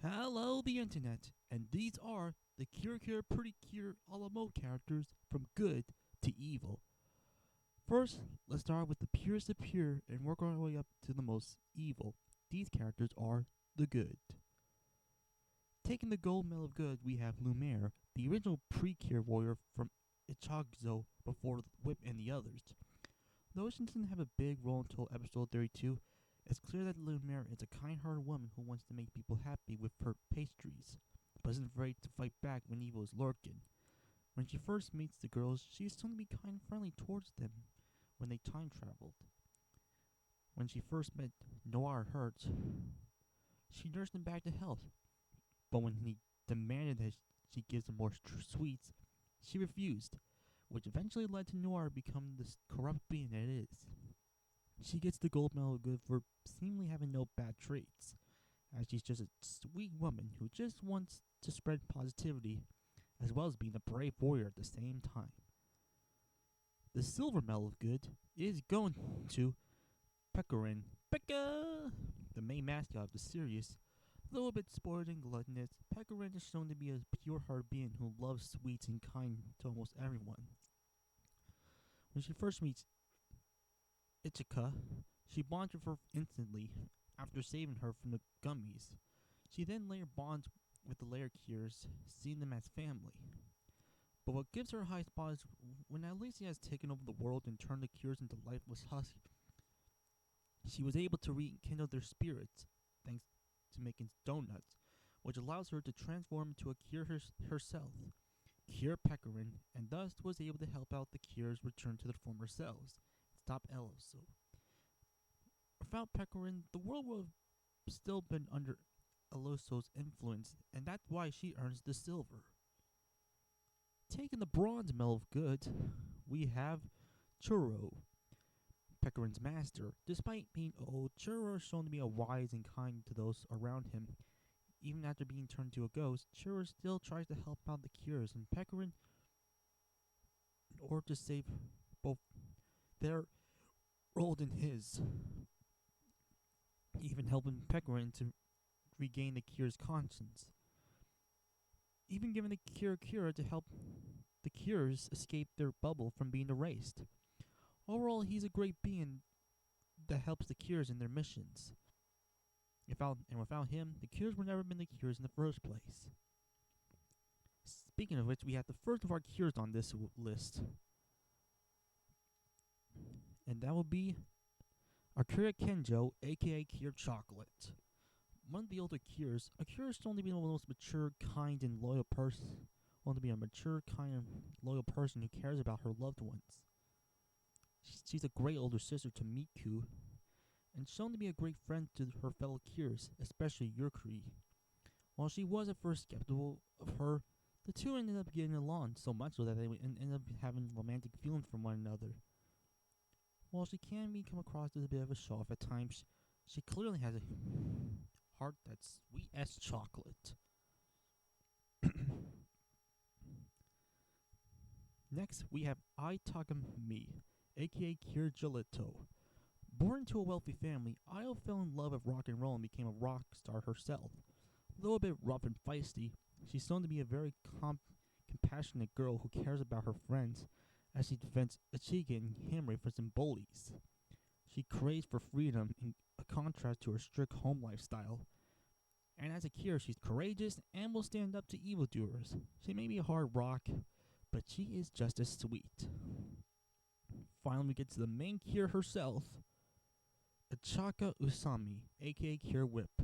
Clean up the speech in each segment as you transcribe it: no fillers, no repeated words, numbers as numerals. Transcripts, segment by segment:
Hello, the internet, and these are the Kirakira precure a la mode characters from good to evil. First, let's start with the purest of pure and work our way up to the most evil. These characters are the good. Taking the gold medal of good, we have Lumiere, the original precure warrior from Ichazo before Whip and the others. Though she doesn't have a big role until episode 32, it's clear that Lumiere is a kind-hearted woman who wants to make people happy with her pastries, but isn't afraid to fight back when evil is lurking. When she first meets the girls, she is shown to be kind and friendly towards them when they time traveled. When she first met Noir Hertz, she nursed him back to health, but when he demanded that she gives him more sweets, she refused, which eventually led to Noir becoming the corrupt being that it is. She gets the gold medal of good for seemingly having no bad traits, as she's just a sweet woman who just wants to spread positivity, as well as being a brave warrior at the same time. The silver medal of good is going to Pecorin. Pekka! The main mascot of the series. Though a bit spoiled and gluttonous, Pecorin is shown to be a pure-hearted being who loves sweets and kind to almost everyone. When she first meets Ichika, she bonds with her instantly after saving her from the gummies. She then later bonds with the layer cures, seeing them as family. But what gives her a high spot is when Alicia has taken over the world and turned the cures into lifeless husks, she was able to rekindle their spirits thanks to making donuts, which allows her to transform into a cure herself, cure Pecorin, and thus was able to help out the cures return to their former selves. Stop Eloso. Without Pecorin, the world would have still been under Eloso's influence, and that's why she earns the silver. Taking the bronze medal of good, we have Churro, Pecorin's master. Despite being old, Churro is shown to be a wise and kind to those around him. Even after being turned into a ghost, Churro still tries to help out the cures, and Pecorin, in order to save both their world and his, even helping Pecorin to regain the cure's conscience. Even giving the Kirakira to help the cures escape their bubble from being erased. Overall, he's a great being that helps the cures in their missions. Without him, the cures would never have been the cures in the first place. Speaking of which, we have the first of our cures on this list, and that will be Akira Kenjo, aka Cure Chocolate. One of the older cures, Akira is shown to be one of the most mature, kind, and loyal person. Want to be a mature, kind, and loyal person who cares about her loved ones. She's a great older sister to Miku, and shown to be a great friend to her fellow cures, especially Yurikiri. While she was at first skeptical of her, the two ended up getting along so much so that they ended up having romantic feelings for one another. While she can come across as a bit of a show off at times, she clearly has a heart that's sweet as chocolate. Next, we have Itagami, aka Cure Gelato. Born into a wealthy family, Io fell in love with rock and roll and became a rock star herself. Though a bit rough and feisty, she's shown to be a very compassionate girl who cares about her friends as she defends Ichigo and Hamre for some bullies. She craves for freedom in a contrast to her strict home lifestyle. And as a cure, she's courageous and will stand up to evildoers. She may be a hard rock, but she is just as sweet. Finally, we get to the main cure herself, Achaka Usami, aka Cure Whip.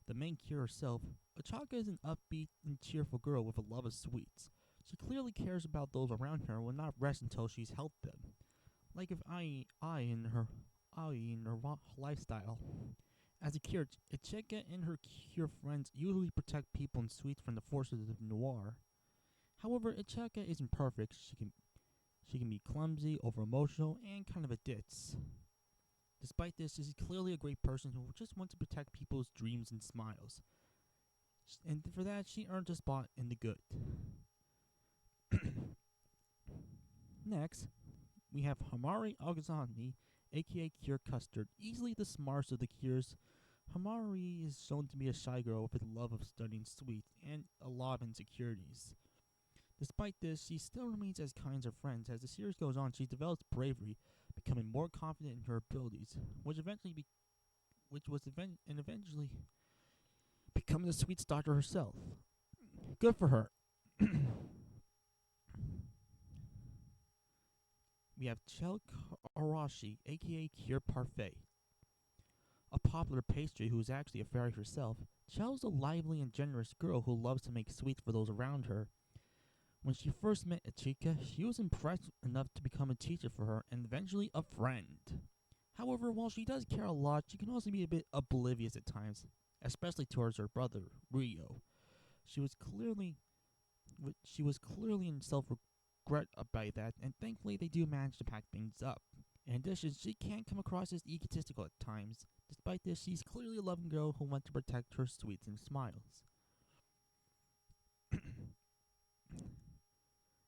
The main cure herself, Achaka is an upbeat and cheerful girl with a love of sweets. She clearly cares about those around her and will not rest until she's helped them. Like if I in her lifestyle. As a cure, Achaka and her cure friends usually protect people and sweets from the forces of Noir. However, Achaka isn't perfect. She can be clumsy, over-emotional, and kind of a ditz. Despite this, she's clearly a great person who just wants to protect people's dreams and smiles. And for that, she earned a spot in the good. Next, we have Hamari Agazami, aka Cure Custard. Easily the smartest of the cures, Hamari is shown to be a shy girl with a love of studying sweets and a lot of insecurities. Despite this, she still remains as kind as her friends. As the series goes on, she develops bravery, becoming more confident in her abilities, and eventually becoming the sweets doctor herself. Good for her. We have Chel Arashi, aka Cure Parfait, a popular pastry who is actually a fairy herself. Chel is a lively and generous girl who loves to make sweets for those around her. When she first met Ichika, she was impressed enough to become a teacher for her and eventually a friend. However, while she does care a lot, she can also be a bit oblivious at times, especially towards her brother, Rio. She was clearly in self-regret about that, and thankfully they do manage to pack things up. In addition, she can come across as egotistical at times. Despite this, she's clearly a loving girl who wants to protect her sweets and smiles.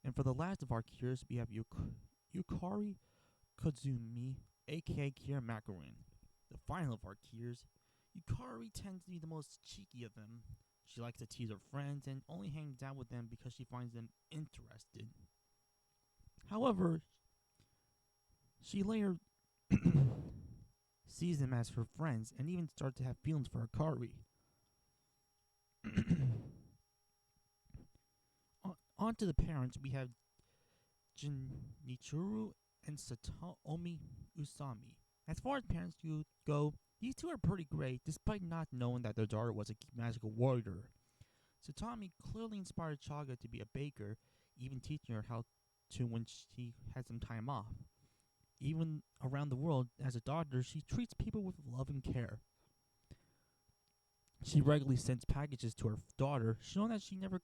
And for the last of our cures, we have Yukari Kozumi, aka Kira Macaron. The final of our cures, Yukari tends to be the most cheeky of them. She likes to tease her friends and only hangs out with them because she finds them interested. However, she later sees them as her friends and even starts to have feelings for Akari. On to the parents, we have Jinichiro and Satomi Usami. As far as parents go, these two are pretty great, despite not knowing that their daughter was a magical warrior. Satomi clearly inspired Chaga to be a baker, even teaching her how to when she had some time off. Even around the world, as a daughter, she treats people with love and care. She regularly sends packages to her daughter, showing that she never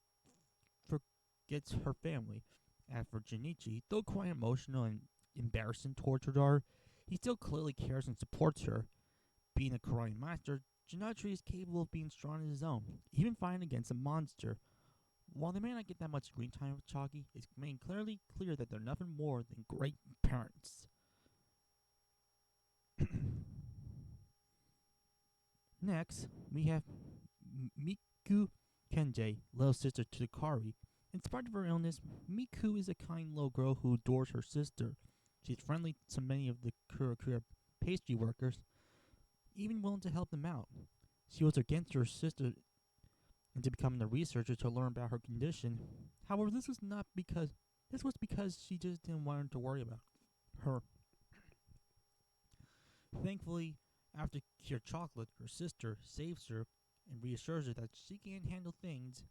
forgets her family. As for Jinichi, though quite emotional and embarrassing towards her daughter, he still clearly cares and supports her. Being a karate master, Jinichi is capable of being strong on his own, even fighting against a monster. While they may not get that much screen time with Chalky, it's made clear that they're nothing more than great parents. Next, we have Miku Kenji, little sister to Kari. In spite of her illness, Miku is a kind little girl who adores her sister. She's friendly to many of the Kirakira pastry workers, even willing to help them out. She was against her sister into becoming a researcher to learn about her condition. However, this was because she just didn't want to worry about her. Thankfully, after Cure Chocolate, her sister, saves her and reassures her that she can handle things,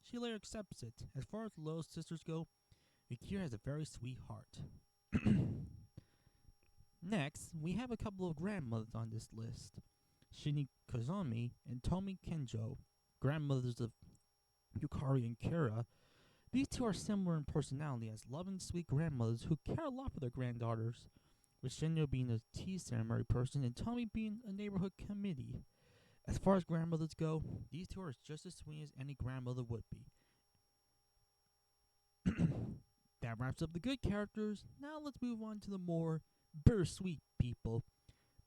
she later accepts it. As far as little sisters go, Akira has a very sweet heart. Next, we have a couple of grandmothers on this list. Shini Kazami and Tomi Kenjo, grandmothers of Yukari and Kira. These two are similar in personality as loving, sweet grandmothers who care a lot for their granddaughters, with Shinjo being a tea ceremony person and Tomi being a neighborhood committee. As far as grandmothers go, these two are just as sweet as any grandmother would be. That wraps up the good characters. Now let's move on to the more bittersweet people.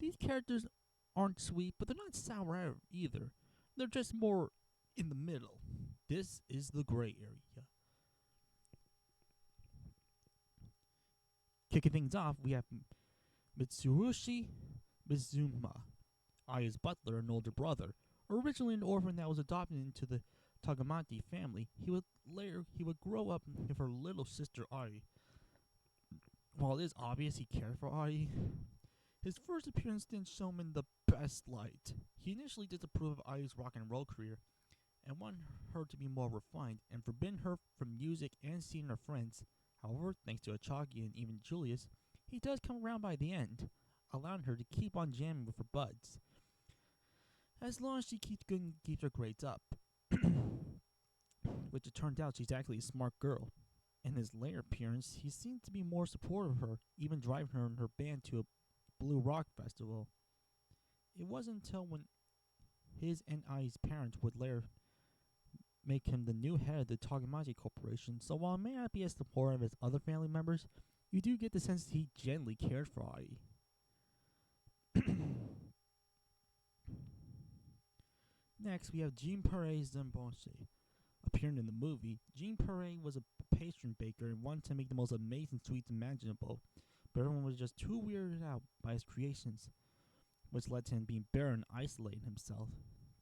These characters aren't sweet, but they're not sour either. They're just more in the middle. This is the gray area. Kicking things off, we have Mitsurushi Mizuma, Aya's butler and older brother. Originally an orphan that was adopted into the Tagamati family, he would grow up with her little sister Ai. While it is obvious he cared for Ai, his first appearance didn't show him in the best light. He initially disapproved of Ai's rock and roll career and wanted her to be more refined and forbidden her from music and seeing her friends. However, thanks to Achagi and even Julius, he does come around by the end, allowing her to keep on jamming with her buds, as long as she keeps her grades up. Which it turns out she's actually a smart girl. In his later appearance, he seemed to be more supportive of her, even driving her and her band to a Blue Rock festival. It wasn't until when his and Ai's parents would later make him the new head of the Tagamaji Corporation, so while it may not be as supportive as other family members, you do get the sense that he genuinely cared for Ai. Next, we have Jean Perret Zambonche. Appearing in the movie, Jean Perret was a pastry baker and wanted to make the most amazing sweets imaginable, but everyone was just too weirded out by his creations, which led to him being bare and isolating himself.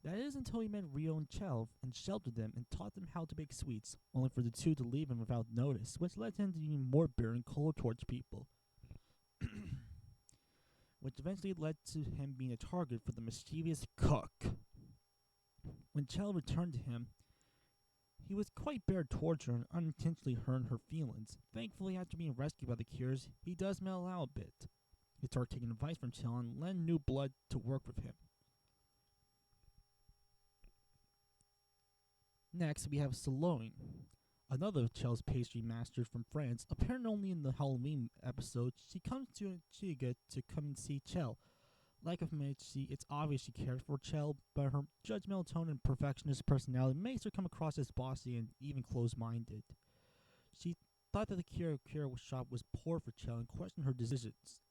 That is until he met Rio and Chel and sheltered them and taught them how to bake sweets, only for the two to leave him without notice, which led to him to be more bitter and cold towards people, which eventually led to him being a target for the mischievous cook. When Chel returned to him, he was quite bare towards her and unintentionally hurt her feelings. Thankfully, after being rescued by the Cures, he does mellow out a bit. He started taking advice from Chel and lend new blood to work with him. Next, we have Saloine, another of Chel's pastry masters from France. Apparent only in the Halloween episode, she comes to Chiga to come and see Chel. Like of Mitch, it's obvious she cares for Chel, but her judgmental tone and perfectionist personality makes her come across as bossy and even close-minded. She thought that the Kirakira shop was poor for Chel and questioned her decisions.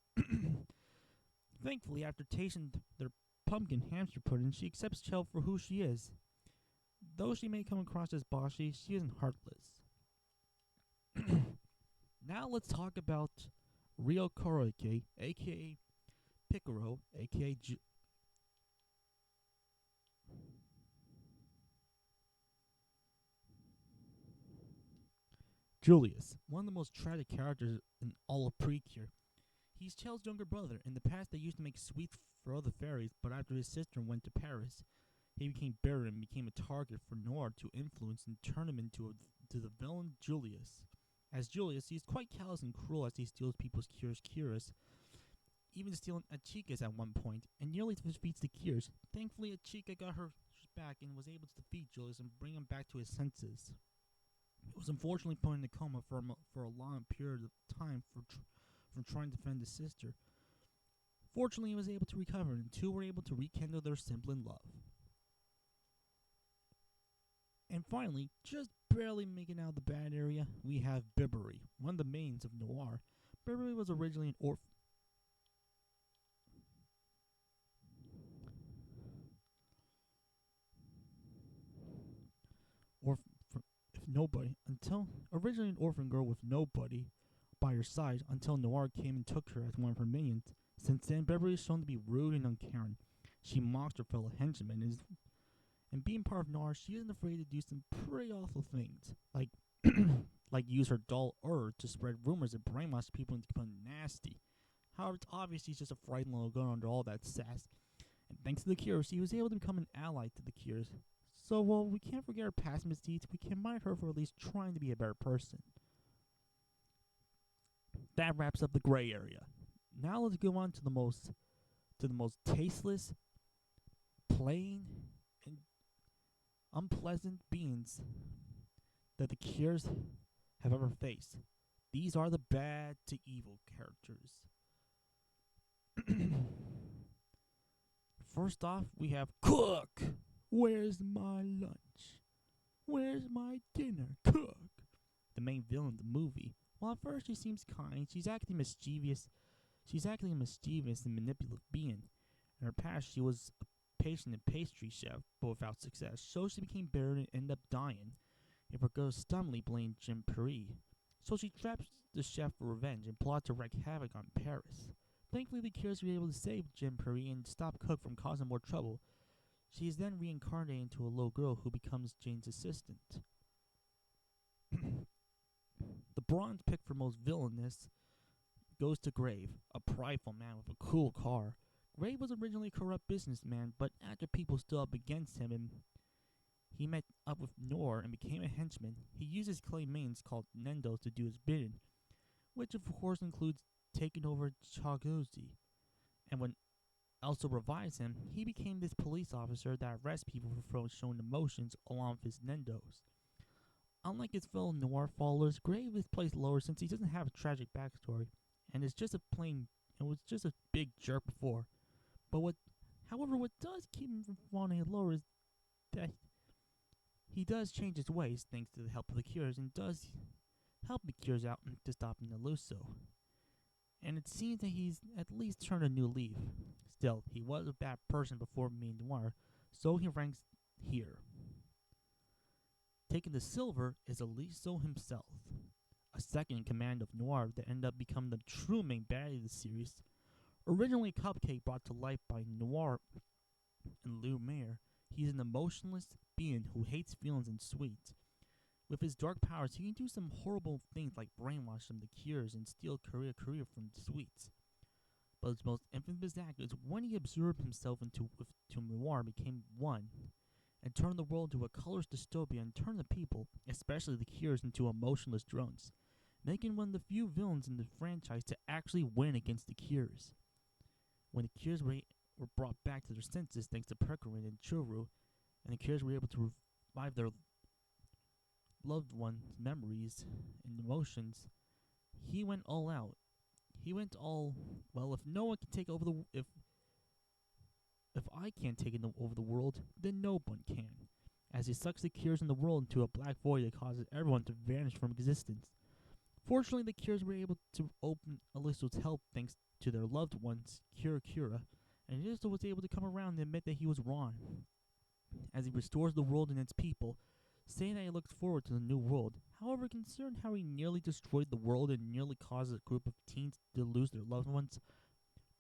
Thankfully, after tasting their pumpkin hamster pudding, she accepts Chel for who she is. Though she may come across as bossy, she isn't heartless. Now let's talk about Rio Koroike, aka Picaro, aka Julius, one of the most tragic characters in all of Precure. He's Chel's younger brother. In the past, they used to make sweets for other fairies, but after his sister went to Paris, he became bitter and became a target for Noir to influence and turn him into the villain Julius. As Julius, he's quite callous and cruel as he steals people's curas, even stealing Achika's at one point, and nearly defeats the Cures. Thankfully, Achika got her back and was able to defeat Julius and bring him back to his senses. He was unfortunately put in a coma for a long period of time from trying to defend his sister. Fortunately, he was able to recover, and the two were able to rekindle their sibling love. And finally, just barely making out of the bad area, we have Bibbery, one of the mains of Noir. Bibbery was originally an orphan. Originally an orphan girl with nobody by her side until Noir came and took her as one of her minions. Since then, Beverly is shown to be rude and uncaring. She mocks her fellow henchmen, and being part of Noir, she isn't afraid to do some pretty awful things, like like use her dull to spread rumors and brainwash people into becoming nasty. However, it's obvious she's just a frightened little girl under all that sass. And thanks to the Cures, she was able to become an ally to the Cures. So while we can't forget her past misdeeds, we can admire her for at least trying to be a better person. That wraps up the gray area. Now let's go on to the most tasteless, plain, and unpleasant beings that the Cures have ever faced. These are the bad to evil characters. First off, we have Cook. Where's my lunch? Where's my dinner? Cook. The main villain of the movie. While at first she seems kind, she's acting mischievous. She's acting a mischievous and manipulative being. In her past, she was a patient and pastry chef, but without success. So she became bitter and ended up dying. If her girl stubbornly blamed Jim Paris. So she traps the chef for revenge and plots to wreak havoc on Paris. Thankfully, the Cures were able to save Jim Paris and stop Cook from causing more trouble. She is then reincarnated into a little girl who becomes Jane's assistant. The bronze pick for most villainous goes to Grave, a prideful man with a cool car. Grave was originally a corrupt businessman, but after people stood up against him and he met up with Noir and became a henchman, he uses clay mains called Nendos to do his bidding, which of course includes taking over Chagozi. And when Elsa revives him, he became this police officer that arrests people for showing emotions along with his Nendos. Unlike his fellow Noir followers, Grave is placed lower since he doesn't have a tragic backstory, and was just a big jerk before. However, what does keep him from falling lower is that he does change his ways thanks to the help of the Cures, and does help the Cures out to stop Neluso. And it seems that he's at least turned a new leaf. Still, he was a bad person before being Noir, so he ranks here. Taking the silver is Aliso himself, a second in command of Noir that ended up becoming the true main baddie of the series. Originally Cupcake brought to life by Noir and Lumiere, he's an emotionless being who hates feelings and sweet. With his dark powers, he can do some horrible things like brainwash them to cures and steal Kirakira from the sweets. But his most infamous act is when he absorbed himself into Noir, became one, and turned the world into a colorless dystopia and turned the people, especially the cures, into emotionless drones, making one of the few villains in the franchise to actually win against the cures. When the cures were brought back to their senses thanks to precure and Churu, and the cures were able to revive their loved ones' memories and emotions, he went all out. He went all, well, if no one can take over the if I can't take over the world, then no one can. As he sucks the cures in the world into a black void that causes everyone to vanish from existence. Fortunately, the cures were able to open Aliso's help thanks to their loved ones, Kirakira, and Aliso was able to come around and admit that he was wrong. As he restores the world and its people, saying that he looks forward to the new world. However, considering how he nearly destroyed the world and nearly caused a group of teens to lose their loved ones,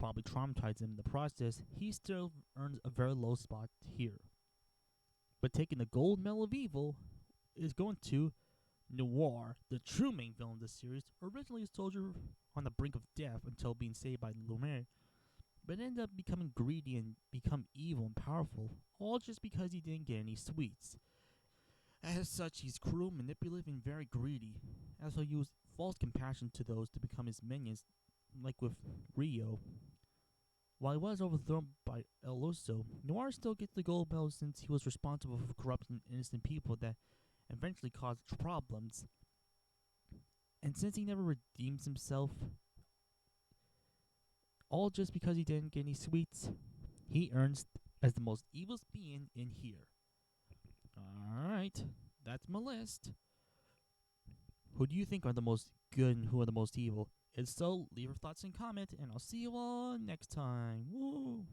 probably traumatized them in the process, he still earns a very low spot here. But taking the gold medal of evil is going to Noir, the true main villain of the series, originally a soldier on the brink of death until being saved by Lumiere, but ended up becoming greedy and become evil and powerful, all just because he didn't get any sweets. As such, he's cruel, manipulative, and very greedy, as he'll use false compassion to those to become his minions, like with Rio. While he was overthrown by El Oso, Noir still gets the gold medal since he was responsible for corrupting innocent people that eventually caused problems. And since he never redeems himself, all just because he didn't get any sweets, he earns as the most evil being in here. Alright, that's my list. Who do you think are the most good and who are the most evil? If so, leave your thoughts and comment, and I'll see you all next time. Woo!